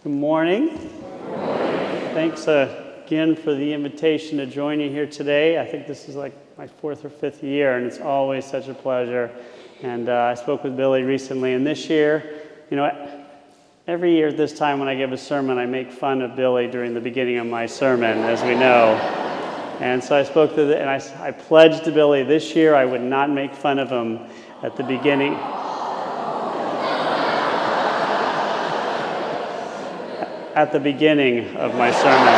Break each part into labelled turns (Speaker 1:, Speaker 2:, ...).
Speaker 1: Good morning. Thanks again for the invitation to join you here today. I think this is like my fourth or fifth year, and it's always such a pleasure. And I spoke with Billy recently, and this year, every year at this time when I give a sermon, I make fun of Billy during the beginning of my sermon, as we know. And so I spoke to and I pledged to Billy this year I would not make fun of him at the beginning. At the beginning of my sermon.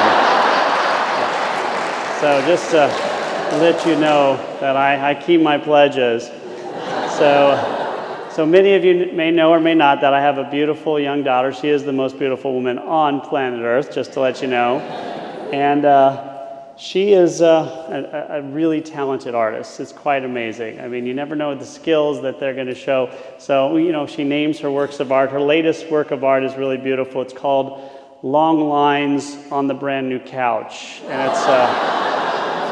Speaker 1: So just to let you know that I keep my pledges. So many of you may know or may not that I have a beautiful young daughter. She is the most beautiful woman on planet Earth, just to let you know. And she is a really talented artist. It's quite amazing. I mean, you never know the skills that they're going to show. So, she names her works of art. Her latest work of art is really beautiful. It's called Long Lines on the Brand New Couch. And it's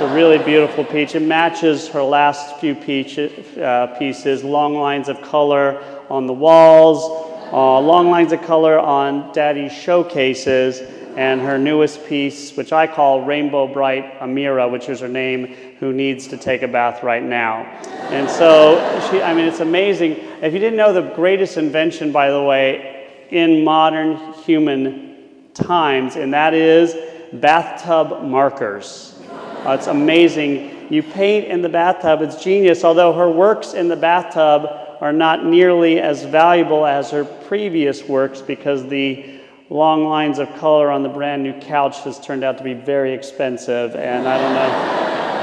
Speaker 1: a really beautiful piece. It matches her last few pieces, long lines of color on the walls, long lines of color on Daddy's showcases, and her newest piece, which I call Rainbow Bright Amira, which is her name, who needs to take a bath right now. And so, it's amazing. If you didn't know, the greatest invention, by the way, in modern human times, and that is bathtub markers. It's amazing. You paint in the bathtub, it's genius, although her works in the bathtub are not nearly as valuable as her previous works because the long lines of color on the brand new couch has turned out to be very expensive, and I don't know,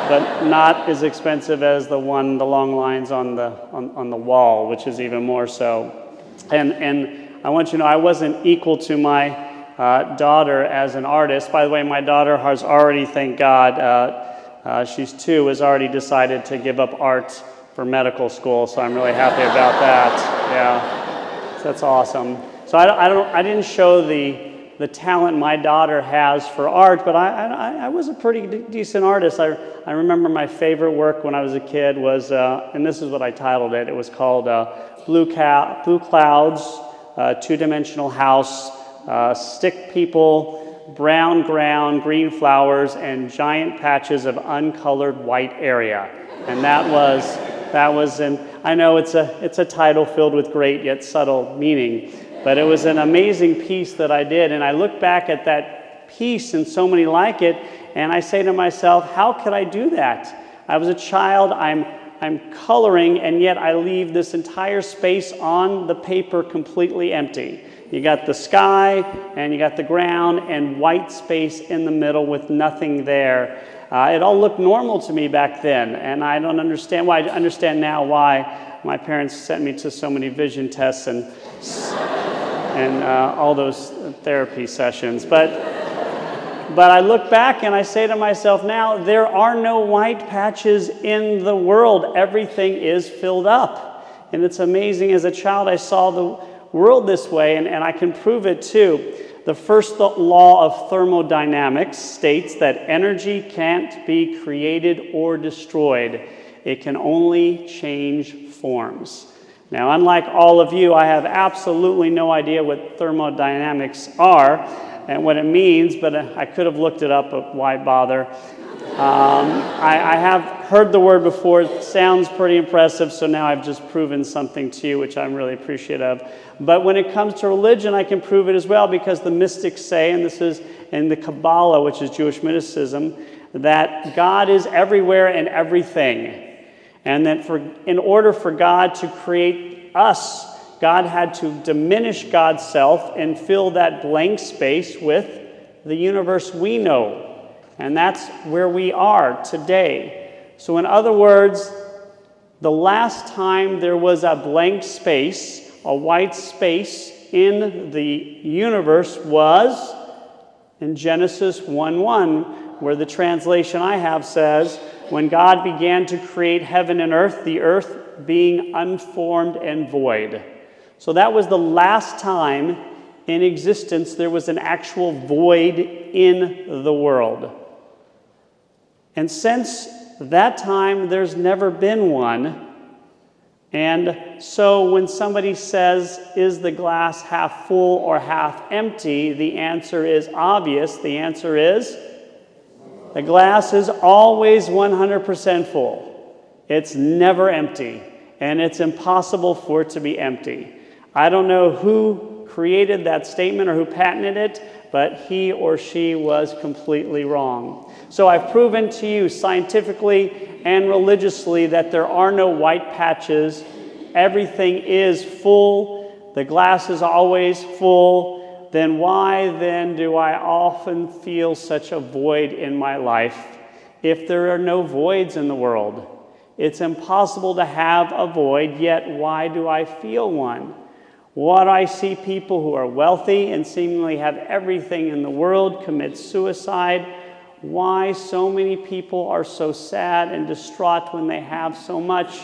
Speaker 1: but not as expensive as the long lines on the wall, which is even more so. And I want you to know I wasn't equal to my daughter as an artist. By the way, my daughter has already, thank God, she's 2, has already decided to give up art for medical school, so I'm really happy about that. Yeah, so that's awesome. So I didn't show the talent my daughter has for art, but I was a pretty decent artist. I remember my favorite work when I was a kid was, and this is what I titled it. It was called Blue Clouds, Two-Dimensional House, Stick People, Brown Ground, Green Flowers, and Giant Patches of Uncolored White Area. And that was and I know it's a title filled with great yet subtle meaning, but it was an amazing piece that I did, and I look back at that piece and so many like it, and I say to myself, how could I do that? I was a child, I'm coloring, and yet I leave this entire space on the paper completely empty. You got the sky, and you got the ground, and white space in the middle with nothing there. It all looked normal to me back then, and I don't understand why. I understand now why my parents sent me to so many vision tests and all those therapy sessions. But I look back and I say to myself now, there are no white patches in the world. Everything is filled up. And it's amazing. As a child, I saw the world this way, and I can prove it too. The first law of thermodynamics states that energy can't be created or destroyed. It can only change forms. Now, unlike all of you, I have absolutely no idea what thermodynamics are and what it means, but I could have looked it up, but why bother? I have heard the word before. It sounds pretty impressive, so now I've just proven something to you, which I'm really appreciative of. But when it comes to religion, I can prove it as well, because the mystics say, and this is in the Kabbalah, which is Jewish mysticism, that God is everywhere and everything. And that in order for God to create us, God had to diminish God's self and fill that blank space with the universe we know. And that's where we are today. So in other words, the last time there was a blank space, a white space in the universe was in Genesis 1:1, where the translation I have says, when God began to create heaven and earth, the earth being unformed and void. So that was the last time in existence there was an actual void in the world. And since that time, there's never been one. And so when somebody says, is the glass half full or half empty, the answer is obvious. The answer is, the glass is always 100% full. It's never empty, and it's impossible for it to be empty. I don't know who created that statement or who patented it, but he or she was completely wrong. So I've proven to you scientifically and religiously that there are no white patches. Everything is full. The glass is always full. Then why then do I often feel such a void in my life if there are no voids in the world? It's impossible to have a void, yet why do I feel one? What I see people who are wealthy and seemingly have everything in the world commit suicide. Why so many people are so sad and distraught when they have so much?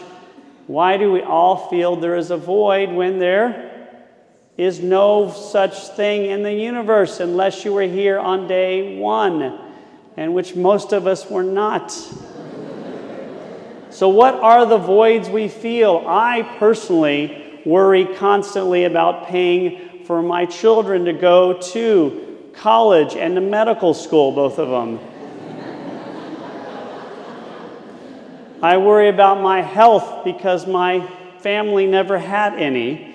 Speaker 1: Why do we all feel there is a void when there is no such thing in the universe unless you were here on day one, and which most of us were not? So what are the voids we feel? I personally worry constantly about paying for my children to go to college and to medical school, both of them. I worry about my health because my family never had any.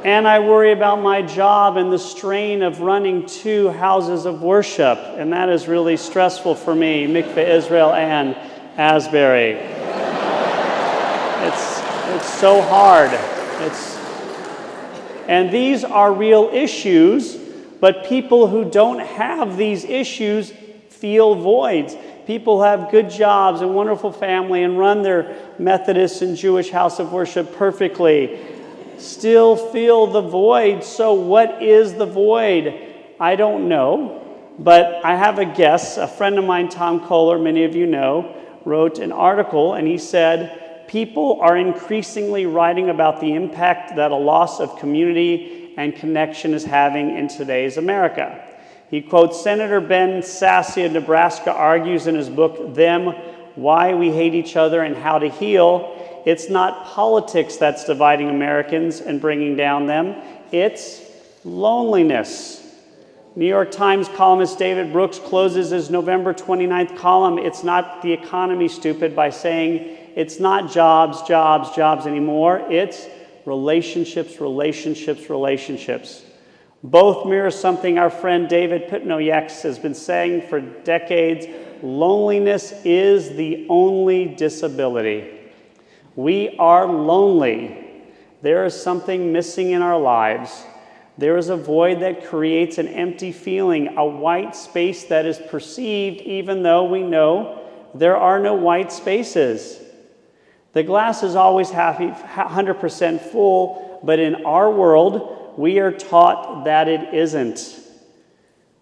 Speaker 1: And I worry about my job and the strain of running 2 houses of worship. And that is really stressful for me, Mikveh Israel and Asbury. It's so hard. And these are real issues, but people who don't have these issues feel voids. People have good jobs and wonderful family and run their Methodist and Jewish house of worship perfectly, still feel the void. So what is the void? I don't know, but I have a guess. A friend of mine, Tom Kohler, many of you know, wrote an article, and he said, people are increasingly writing about the impact that a loss of community and connection is having in today's America. He quotes Senator Ben Sasse of Nebraska, argues in his book, Them, Why We Hate Each Other and How to Heal, it's not politics that's dividing Americans and bringing down them, it's loneliness. New York Times columnist David Brooks closes his November 29th column, It's Not the Economy, Stupid, by saying, it's not jobs, jobs, jobs anymore. It's relationships, relationships, relationships. Both mirror something our friend David Pitnoyeks has been saying for decades. Loneliness is the only disability. We are lonely. There is something missing in our lives. There is a void that creates an empty feeling, a white space that is perceived even though we know there are no white spaces. The glass is always 100% full, but in our world, we are taught that it isn't.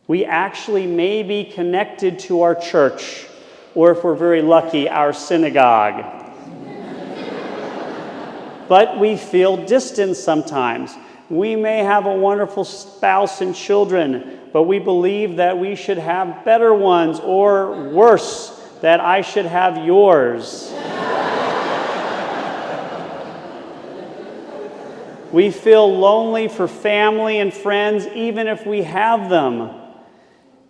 Speaker 1: We actually may be connected to our church, or if we're very lucky, our synagogue. But we feel distant sometimes. We may have a wonderful spouse and children, but we believe that we should have better ones, or worse, that I should have yours. We feel lonely for family and friends, even if we have them.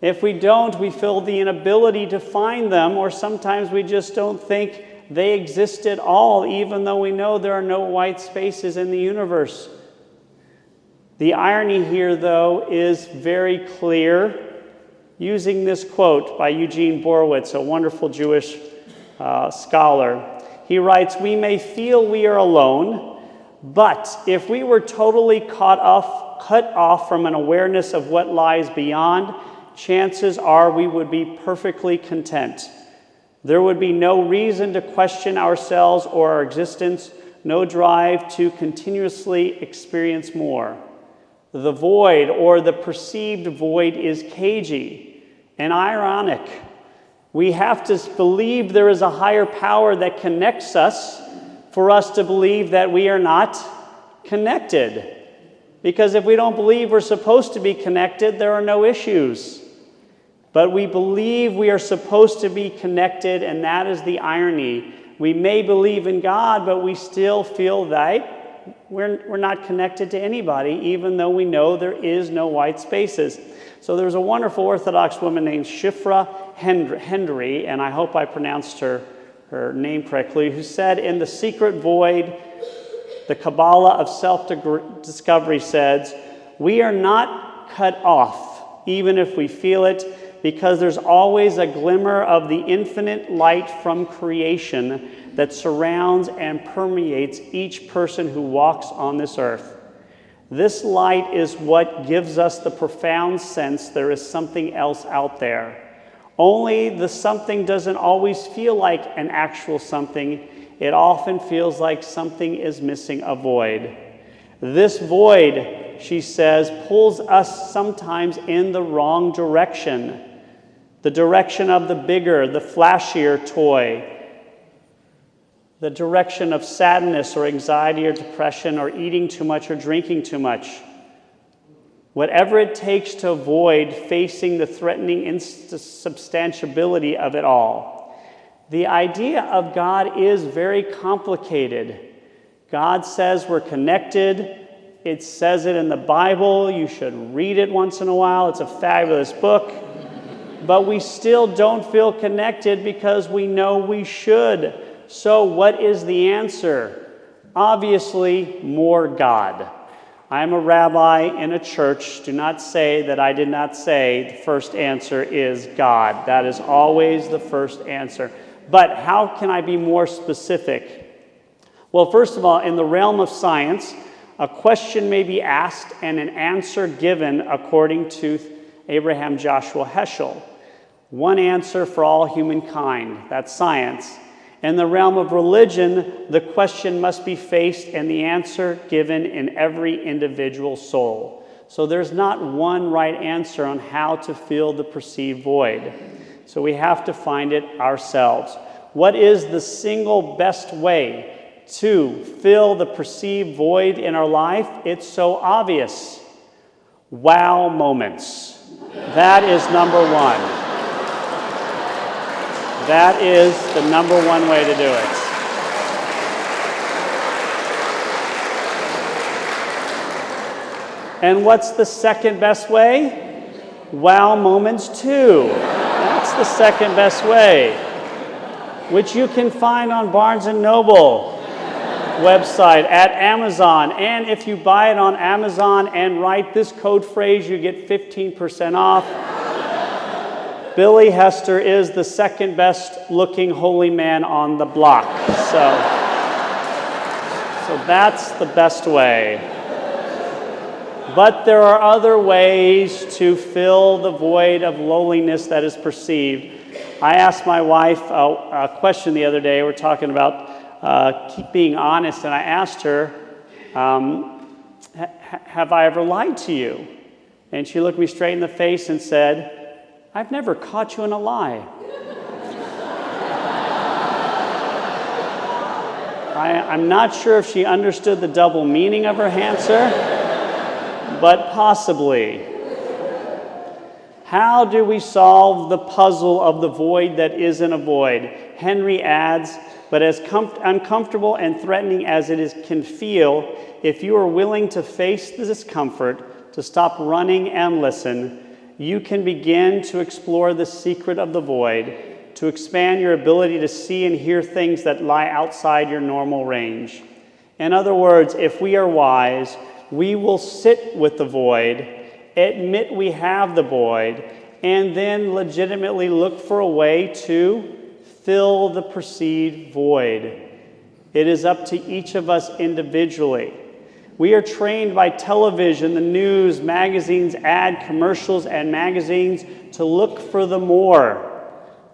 Speaker 1: If we don't, we feel the inability to find them, or sometimes we just don't think they exist at all, even though we know there are no white spaces in the universe. The irony here, though, is very clear. Using this quote by Eugene Borowitz, a wonderful Jewish scholar, he writes, we may feel we are alone, but if we were totally cut off from an awareness of what lies beyond, chances are we would be perfectly content. There would be no reason to question ourselves or our existence, no drive to continuously experience more. The void, or the perceived void, is cagey and ironic. We have to believe there is a higher power that connects us for us to believe that we are not connected. Because if we don't believe we're supposed to be connected, there are no issues. But we believe we are supposed to be connected, and that is the irony. We may believe in God, but we still feel that we're not connected to anybody, even though we know there is no white spaces. So there's a wonderful Orthodox woman named Shifra Hendry, and I hope I pronounced her name correctly, who said, in The Secret Void, the Kabbalah of self-discovery says, we are not cut off, even if we feel it, because there's always a glimmer of the infinite light from creation that surrounds and permeates each person who walks on this earth. This light is what gives us the profound sense there is something else out there. Only the something doesn't always feel like an actual something. It often feels like something is missing, a void. This void, she says, pulls us sometimes in the wrong direction. The direction of the bigger, the flashier toy. The direction of sadness or anxiety or depression or eating too much or drinking too much. Whatever it takes to avoid facing the threatening insubstantiability of it all. The idea of God is very complicated. God says we're connected. It says it in the Bible. You should read it once in a while. It's a fabulous book. But we still don't feel connected because we know we should. So what is the answer? Obviously, more God. I'm a rabbi in a church. Do not say that I did not say the first answer is God. That is always the first answer. But how can I be more specific? Well, first of all, in the realm of science, a question may be asked and an answer given according to Abraham Joshua Heschel. One answer for all humankind. That's science. In the realm of religion, the question must be faced and the answer given in every individual soul. So there's not one right answer on how to fill the perceived void. So we have to find it ourselves. What is the single best way to fill the perceived void in our life? It's so obvious. Wow moments. That is number one. That is the number one way to do it. And what's the second best way? Wow moments too. That's the second best way, which you can find on Barnes & Noble website, at Amazon. And if you buy it on Amazon and write this code phrase, you get 15% off. Billy Hester is the second best looking holy man on the block. So that's the best way. But there are other ways to fill the void of loneliness that is perceived. I asked my wife a question the other day. We're talking about being honest, and I asked her, have I ever lied to you? And she looked me straight in the face and said, I've never caught you in a lie. I'm not sure if she understood the double meaning of her answer, but possibly. How do we solve the puzzle of the void that isn't a void? Henry adds, but as uncomfortable and threatening as it can feel, if you are willing to face the discomfort, to stop running and listen, you can begin to explore the secret of the void, to expand your ability to see and hear things that lie outside your normal range. In other words, if we are wise, we will sit with the void, admit we have the void, and then legitimately look for a way to fill the perceived void. It is up to each of us individually. We are trained by television, the news, magazines, ad commercials, and magazines to look for the more,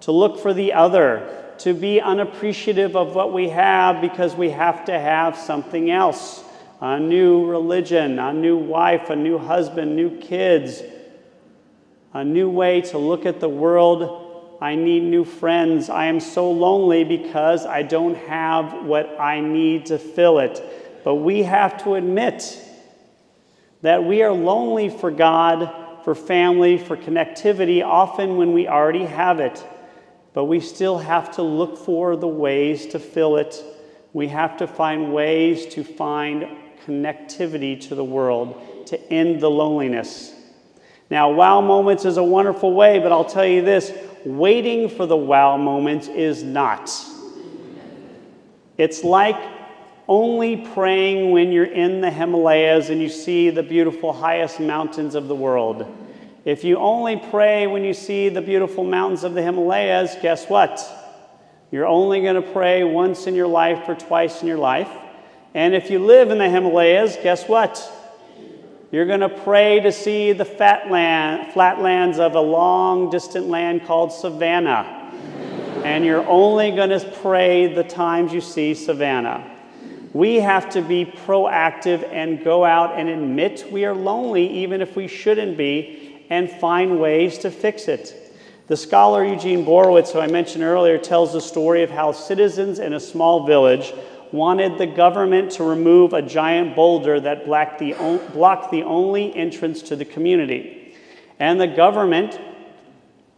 Speaker 1: to look for the other, to be unappreciative of what we have because we have to have something else. A new religion, a new wife, a new husband, new kids, a new way to look at the world. I need new friends. I am so lonely because I don't have what I need to fill it. But we have to admit that we are lonely for God, for family, for connectivity, often when we already have it. but we still have to look for the ways to fill it. We have to find ways to find connectivity to the world, to end the loneliness. Now, wow moments is a wonderful way, but I'll tell you this, waiting for the wow moments is not. It's like only praying when you're in the Himalayas and you see the beautiful highest mountains of the world. If you only pray when you see the beautiful mountains of the Himalayas, guess what? You're only going to pray once in your life or twice in your life. And if you live in the Himalayas, guess what? You're going to pray to see the flatlands of a long, distant land called Savannah. And you're only going to pray the times you see Savannah. We have to be proactive and go out and admit we are lonely, even if we shouldn't be, and find ways to fix it. The scholar Eugene Borowitz, who I mentioned earlier, tells the story of how citizens in a small village wanted the government to remove a giant boulder that blocked the only entrance to the community. And the government,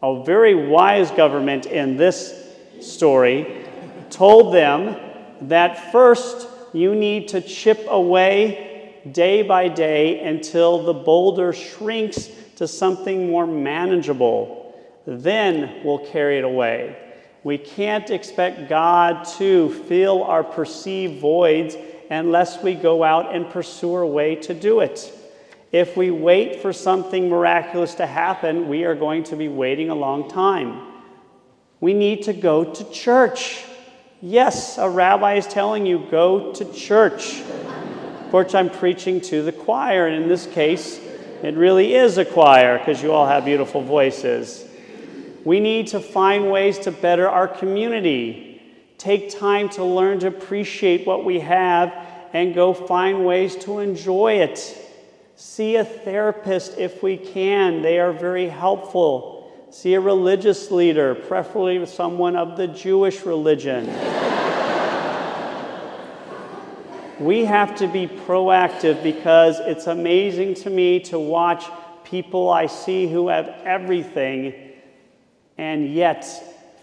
Speaker 1: a very wise government in this story, told them that first you need to chip away day by day until the boulder shrinks to something more manageable. Then we'll carry it away. We can't expect God to fill our perceived voids unless we go out and pursue our way to do it. If we wait for something miraculous to happen, we are going to be waiting a long time. We need to go to church. Yes, a rabbi is telling you, go to church. Of course, I'm preaching to the choir, and in this case, it really is a choir because you all have beautiful voices. We need to find ways to better our community. Take time to learn to appreciate what we have and go find ways to enjoy it. See a therapist if we can. They are very helpful. See a religious leader, preferably someone of the Jewish religion. We have to be proactive because it's amazing to me to watch people I see who have everything and yet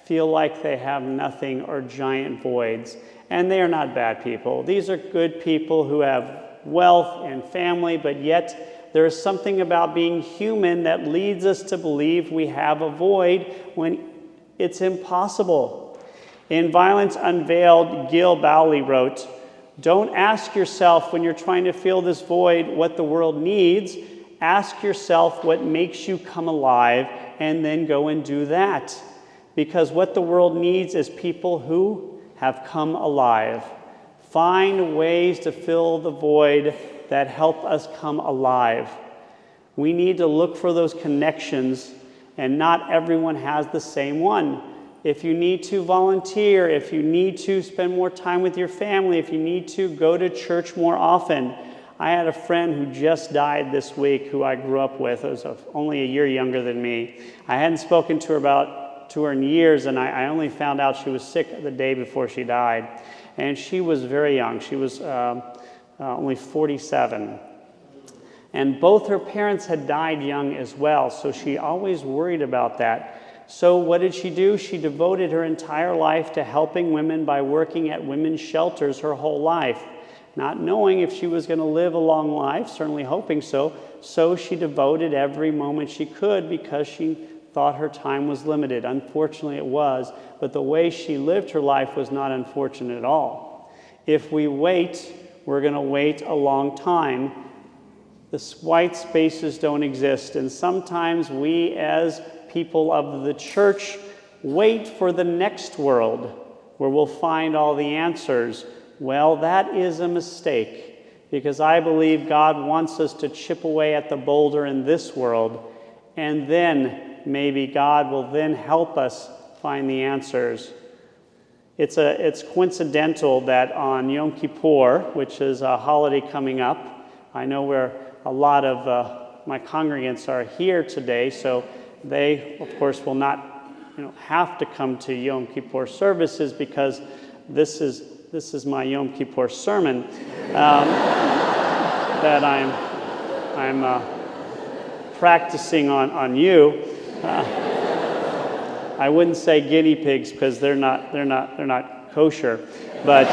Speaker 1: feel like they have nothing or giant voids. And they are not bad people. These are good people who have wealth and family, but yet there is something about being human that leads us to believe we have a void when it's impossible. In Violence Unveiled, Gil Bowley wrote, "Don't ask yourself when you're trying to fill this void what the world needs. Ask yourself what makes you come alive and then go and do that. Because what the world needs is people who have come alive. Find ways to fill the void that help us come alive. We need to look for those connections, and not everyone has the same one. If you need to volunteer, if you need to spend more time with your family, if you need to go to church more often. I had a friend who just died this week who I grew up with. It was only a year younger than me. I hadn't spoken to her in years, and I only found out she was sick the day before she died. And she was very young. She was only 47. And both her parents had died young as well, so she always worried about that. So what did she do? She devoted her entire life to helping women by working at women's shelters her whole life, not knowing if she was going to live a long life, certainly hoping so. So she devoted every moment she could because she thought her time was limited. Unfortunately, it was, but the way she lived her life was not unfortunate at all. If we wait, we're going to wait a long time. The white spaces don't exist, and sometimes we as people of the church wait for the next world where we'll find all the answers. Well, that is a mistake, because I believe God wants us to chip away at the boulder in this world, and then maybe God will then help us find the answers. It's coincidental that on Yom Kippur, which is a holiday coming up, I know where a lot of my congregants are here today, so they, of course, will not have to come to Yom Kippur services because this is my Yom Kippur sermon that I'm practicing on you. I wouldn't say guinea pigs because they're not kosher, but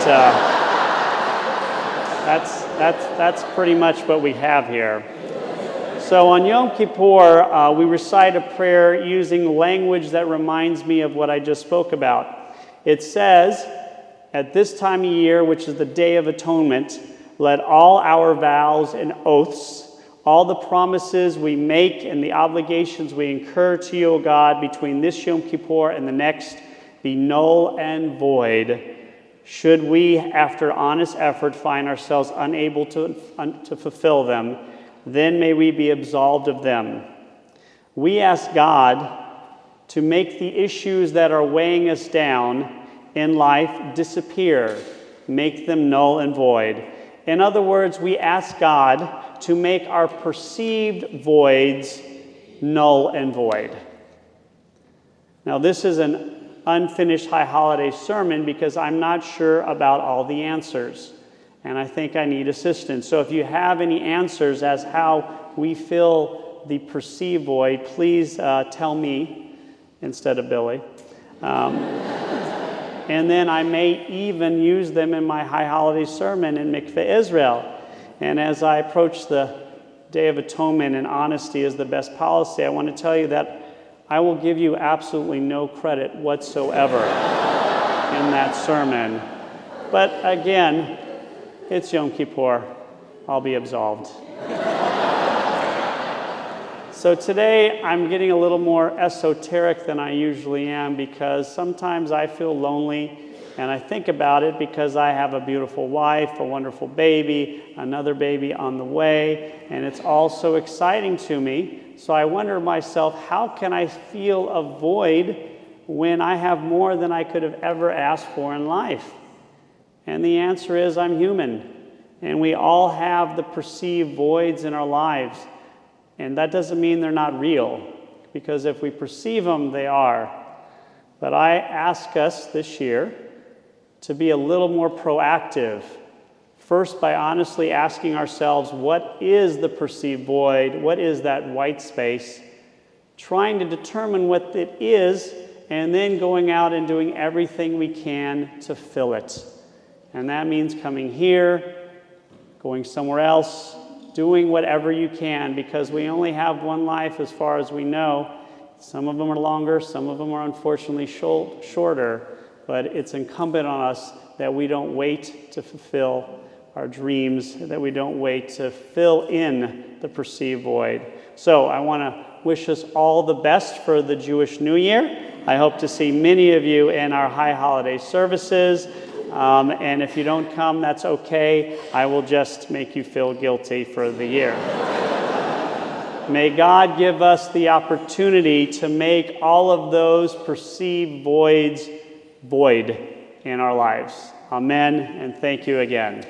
Speaker 1: that's pretty much what we have here. So on Yom Kippur, we recite a prayer using language that reminds me of what I just spoke about. It says, at this time of year, which is the Day of Atonement, let all our vows and oaths, all the promises we make and the obligations we incur to you, O God, between this Yom Kippur and the next, be null and void. Should we, after honest effort, find ourselves unable to fulfill them, then may we be absolved of them. We ask God to make the issues that are weighing us down in life disappear, make them null and void. In other words, we ask God to make our perceived voids null and void. Now, this is an unfinished High Holiday sermon because I'm not sure about all the answers, and I think I need assistance. So if you have any answers as how we fill the perceived void, please tell me instead of Billy. And then I may even use them in my High Holiday sermon in Mikveh Israel. And as I approach the Day of Atonement, and honesty is the best policy, I want to tell you that I will give you absolutely no credit whatsoever in that sermon. But again, it's Yom Kippur. I'll be absolved. So today I'm getting a little more esoteric than I usually am because sometimes I feel lonely and I think about it because I have a beautiful wife, a wonderful baby, another baby on the way, and it's all so exciting to me. So I wonder myself, how can I feel a void when I have more than I could have ever asked for in life? And the answer is I'm human, and we all have the perceived voids in our lives. And that doesn't mean they're not real, because if we perceive them, they are. But I ask us this year to be a little more proactive. First, by honestly asking ourselves, what is the perceived void? What is that white space? Trying to determine what it is, and then going out and doing everything we can to fill it. And that means coming here, going somewhere else, doing whatever you can, because we only have one life as far as we know. Some of them are longer, some of them are unfortunately shorter, but it's incumbent on us that we don't wait to fulfill our dreams, that we don't wait to fill in the perceived void. So I want to wish us all the best for the Jewish New Year. I hope to see many of you in our High Holiday services. And if you don't come, that's okay. I will just make you feel guilty for the year. May God give us the opportunity to make all of those perceived voids void in our lives. Amen, and thank you again.